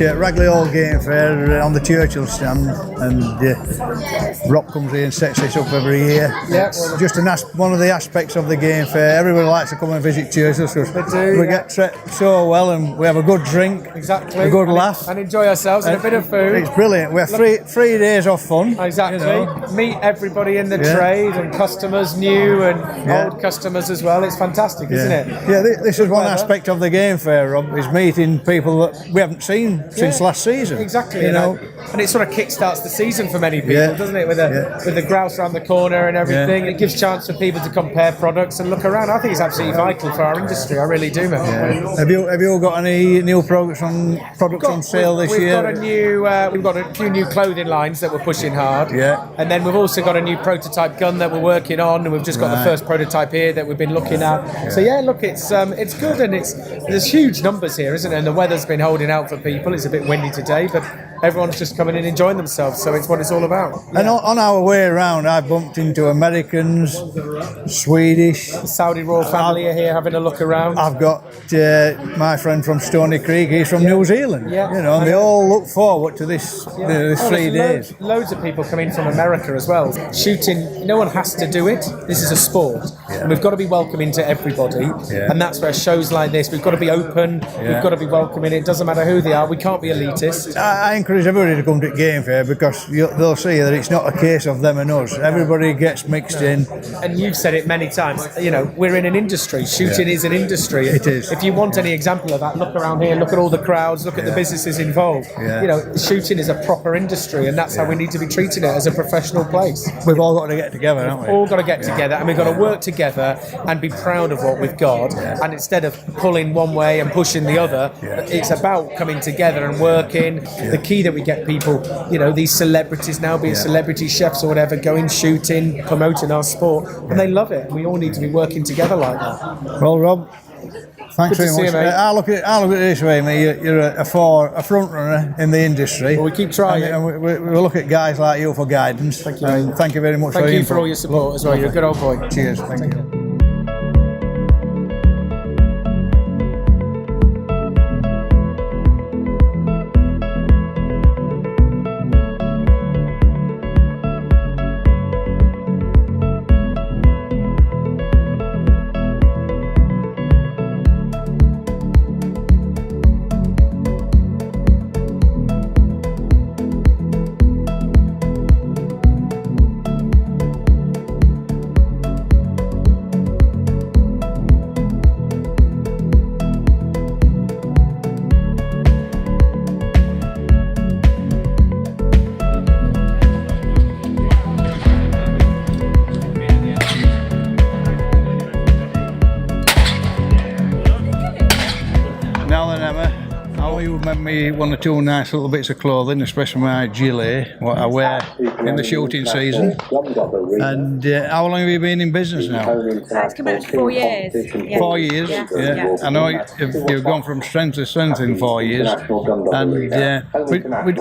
Ragley Hall Game Fair on the Churchill stand, and Rob comes here and sets this up every year. Yeah, It's just one of the aspects of the Game Fair. Everybody likes to come and visit Churchill because we get treated so well, and we have a good drink, a good laugh, and enjoy ourselves and a bit of food. It's brilliant. We have 3 days of fun. Exactly. You know. Meet everybody in the trade and customers, new and old customers as well. It's fantastic, isn't it? Yeah, this is one aspect of the Game Fair, Rob, is meeting people that we haven't seen since last season. Exactly. You know, and it sort of kickstarts the season for many people, doesn't it? With the grouse around the corner and everything. It gives chance for people to compare products and look around. I think it's absolutely vital for our industry. I really do, man. Yeah. Have you all got any new products on sale this year? We've got a few new clothing lines that we're pushing hard. Yeah. And then we've also got a new prototype gun that we're working on, and we've just got the first prototype here that we've been looking at. Yeah. So look, it's good, and there's huge numbers here, isn't it? And the weather's been holding out for people. It's a bit windy today, but everyone's just coming in enjoying themselves, so it's what it's all about. And on our way around, I bumped into Americans, Swedish. The Saudi royal family are here having a look around. I've got my friend from Stony Creek. He's from New Zealand. Yeah. You know, and they all look forward to this 3 days. Loads of people come in from America as well. Shooting, no one has to do it. This is a sport, and we've got to be welcoming to everybody. Yeah. And that's where shows like this, we've got to be open. We've got to be welcoming. It doesn't matter who they are. We can't be elitist. I encourage everybody to come to Game Fair because they'll see that it's not a case of them and us. Everybody gets mixed in. And you've said it many times, we're in an industry. Shooting is an industry. It is. If you want any example of that, look around here, look at all the crowds, look at the businesses involved. Yeah. Shooting is a proper industry, and that's how we need to be treating it, as a professional place. We've all got to get together, haven't we? All got to get together, and we've got to work together and be proud of what we've got. And instead of pulling one way and pushing the other, it's about coming together and working. The key that we get people, these celebrities now, being celebrity chefs or whatever, going shooting, promoting our sport, and they love it. And we all need to be working together like that. Well, Rob, thanks Good to very see much. you, mate. I look at it this way, mate. You're a front runner in the industry. Well, we keep trying. And we look at guys like you for guidance. Thank you, And mate. thank you very much. Thank you for all your support as well. You're a good old boy. Cheers. Thank you. Now then, Emma, how you made me one or two nice little bits of clothing, especially my gilet, what I wear in the shooting season. And how long have you been in business now? It's coming up to 4 years. Yeah. 4 years? Yeah. I know you've gone from strength to strength in 4 years. And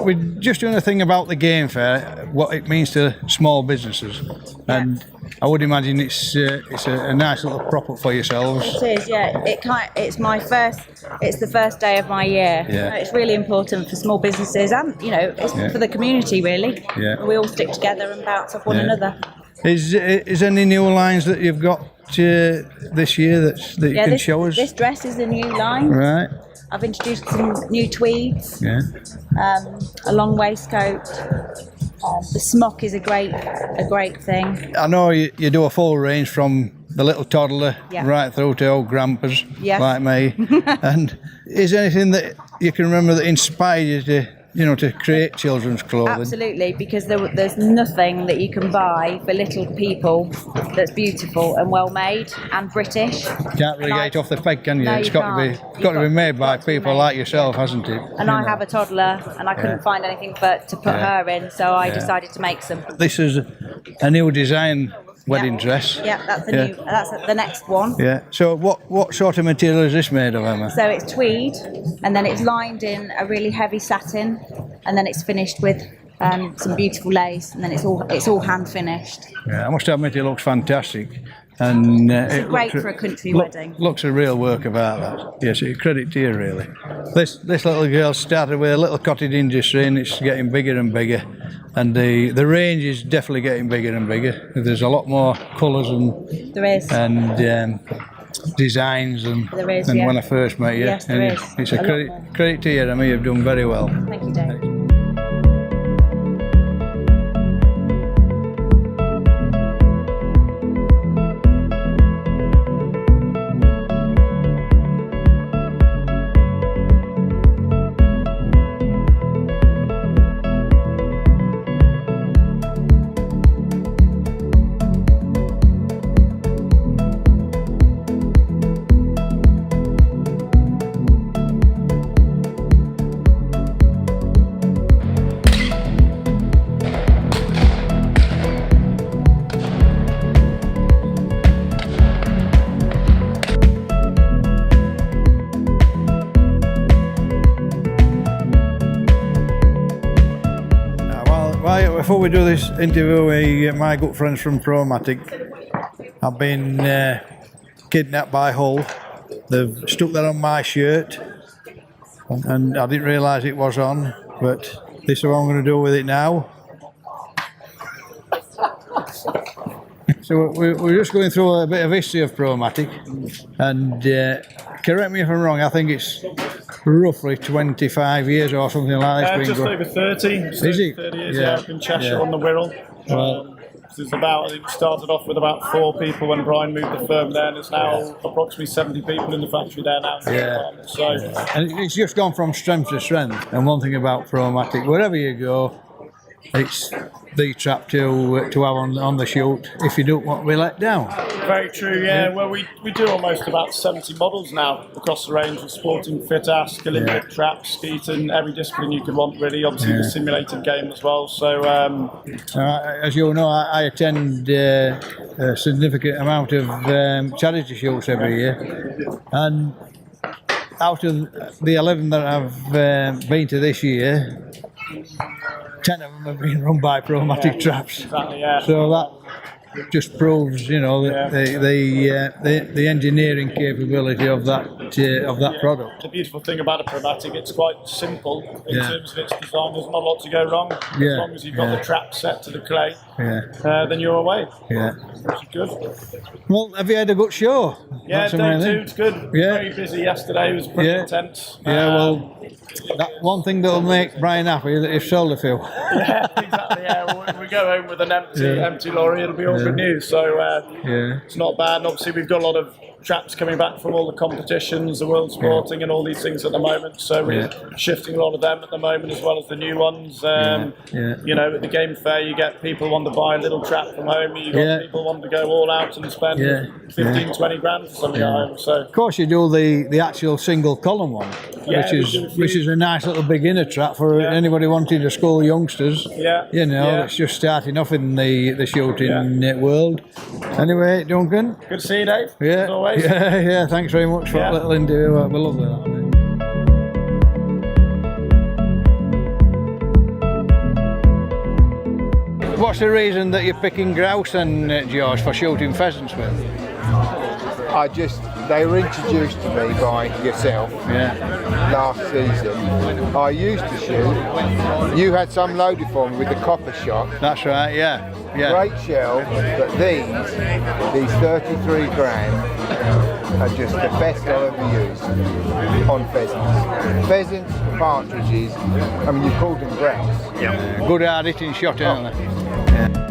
we're just doing a thing about the Game Fair, what it means to small businesses. And I would imagine it's a nice little prop up for yourselves. It is, yeah. It's the first day of my year. Yeah. It's really important for small businesses and, it's for the community, really. Yeah. We all stick together and bounce off one another. Is any new lines that you've got this year that you can show us? This dress is a new line. Right. I've introduced some new tweeds, Yeah. a long waistcoat. The smock is a great thing. I know you do a full range from the little toddler right through to old grandpas like me. And is there anything that you can remember that inspired you to create children's clothing? Absolutely, because there's nothing that you can buy for little people that's beautiful and well made and British. Can't really get it off the peg, can you? No, It's you got to be made by people like yourself, hasn't it? And I have a toddler, and I couldn't find anything but to put her in, so I decided to make some. This is a new design wedding dress. Yeah, that's the next one. Yeah. So what sort of material is this made of, Emma? So it's tweed, and then it's lined in a really heavy satin, and then it's finished with some beautiful lace, and then it's all hand finished. Yeah, I must admit it looks fantastic. And Great for a country wedding. Looks a real work of art, that. Yes, credit to you, really. This little girl started with a little cottage industry, and it's getting bigger and bigger. And the range is definitely getting bigger and bigger. There's a lot more colours and There is. and designs than Yeah. when I first met you. Yes, there And is. It's A a lot credit, more. credit to you. I mean, you've done very well. Thank you, Dave. Before we do this interview with my good friends from Promatic, I've been kidnapped by Hull. They've stuck that on my shirt, and I didn't realise it was on, but this is what I'm going to do with it now. So we're just going through a bit of history of Promatic, and correct me if I'm wrong, I think it's roughly 25 years or something like this. Just over 30. Is it? 30 years, Yeah. up in Cheshire Yeah. on the Wirral. Well- There's I think it started off with about 4 people when Brian moved the firm there, and there's now approximately 70 people in the factory there now. Yeah. So, And it's just gone from strength to strength. And one thing about Promatic, wherever you go, it's the trap to have on the shoot if you don't want to be let down. very true, yeah. Well, we do almost about 70 models now across the range of sporting fit ask, Olympic traps, skeeting, every discipline you could want really. Obviously the simulated game as well. So, As you all know, I attend a significant amount of charity shoots every year. And out of the 11 that I've been to this year, 10 of them have been run by Promatic traps. exactly, yeah. So that just proves, you know, the engineering capability of that product. The beautiful thing about a Promatic, it's quite simple in Yeah. terms of its design. There's not a lot to go wrong. Yeah. As long as you've got the trap set to the clay, Yeah, then you're away. yeah. Which is good. Well, have you had a good show? Yeah, That's day amazing. 2, it's good. Yeah. Very busy yesterday, it was pretty Yeah. intense. Yeah, well, that one thing that'll make Brian happy is that he's sold a few. Yeah, exactly. Yeah, we go home with an empty lorry. It'll be all good news. So Yeah. it's not bad. And obviously, we've got a lot of traps coming back from all the competitions, the World Sporting, and all these things at the moment. So we're shifting a lot of them at the moment, as well as the new ones. You know, at the game fair, you get people want to buy a little trap from home. You got people want to go all out and spend 15, 20 grand for something at home. So. Of course, you do the actual single column one, Yeah, which is a nice little beginner trap for anybody wanting to school youngsters. Yeah. You know, Yeah. it's just starting off in the shooting world. Anyway, Duncan. Good to see you, Dave. Yeah. As always. Yeah. Thanks very much for that little interview. That'd be lovely. That, mate. What's the reason that you're picking grouse then, George, for shooting pheasants with? They were introduced to me by yourself last season. I used to shoot. You had some loaded for me with the copper shot. That's right, yeah. Great shell, but these 33 gram are just the best I've ever used on pheasants. Pheasants, partridges, I mean you called them grouse. Good hard hitting shot, aren't they? Yeah.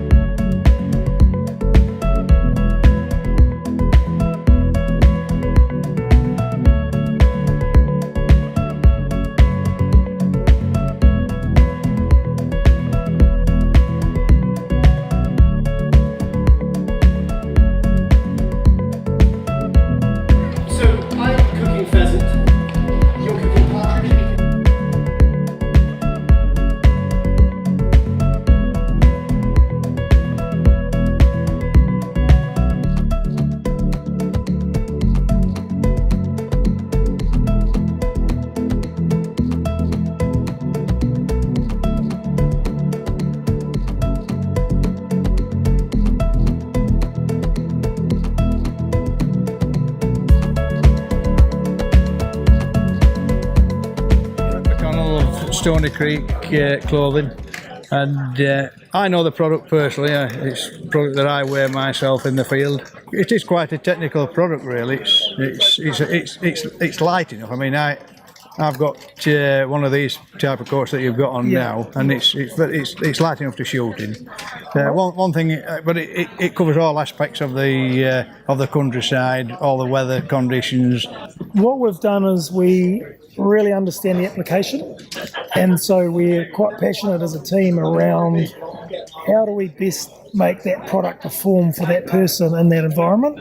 Stony Creek clothing, and I know the product personally. It's a product that I wear myself in the field. It is quite a technical product, really. It's light enough. I mean, I've got one of these type of coats that you've got on now, and it's light enough to shoot in. One thing, but it covers all aspects of the countryside, all the weather conditions. What we've done is we really understand the application, and so we're quite passionate as a team around how do we best make that product perform for that person in that environment.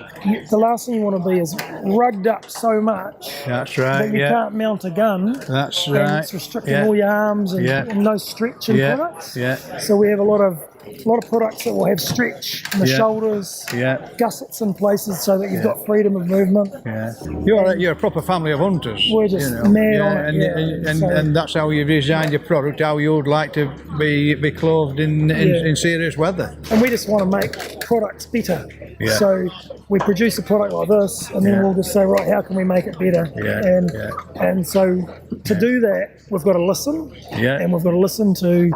The last thing you want to be is rugged up so much That's right. that you can't mount a gun. That's And right. it's restricting all your arms and no stretch in products. Yeah. So we have a lot of products that will have stretch in the shoulders, gussets in places so that you've got freedom of movement. Yeah. You're a proper family of hunters. We're just mad on it. And that's how you've designed your product, how you would like to be clothed in serious weather. And we just want to make products better. Yeah. So we produce a product like this, and then we'll just say, right, how can we make it better? And so to do that, we've got to listen, and we've got to listen to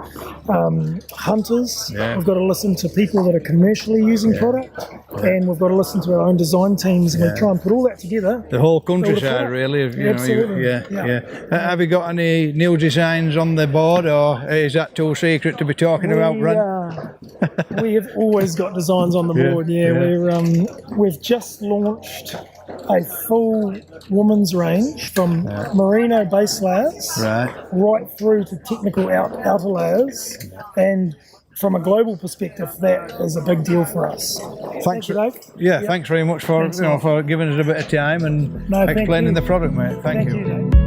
hunters. We've got to listen to people that are commercially using product, and we've got to listen to our own design teams, and we try and put all that together. The whole countryside, really. Absolutely. Have you got any new designs on the board, or is that too secret to be talking about, Brent? We have always got designs on the board. We've just launched a full women's range from merino base layers right through to technical outer layers, and from a global perspective, that is a big deal for us. Thank you, Dave. Thanks very much for giving us a bit of time and explaining the product, mate. Thank you. Dave.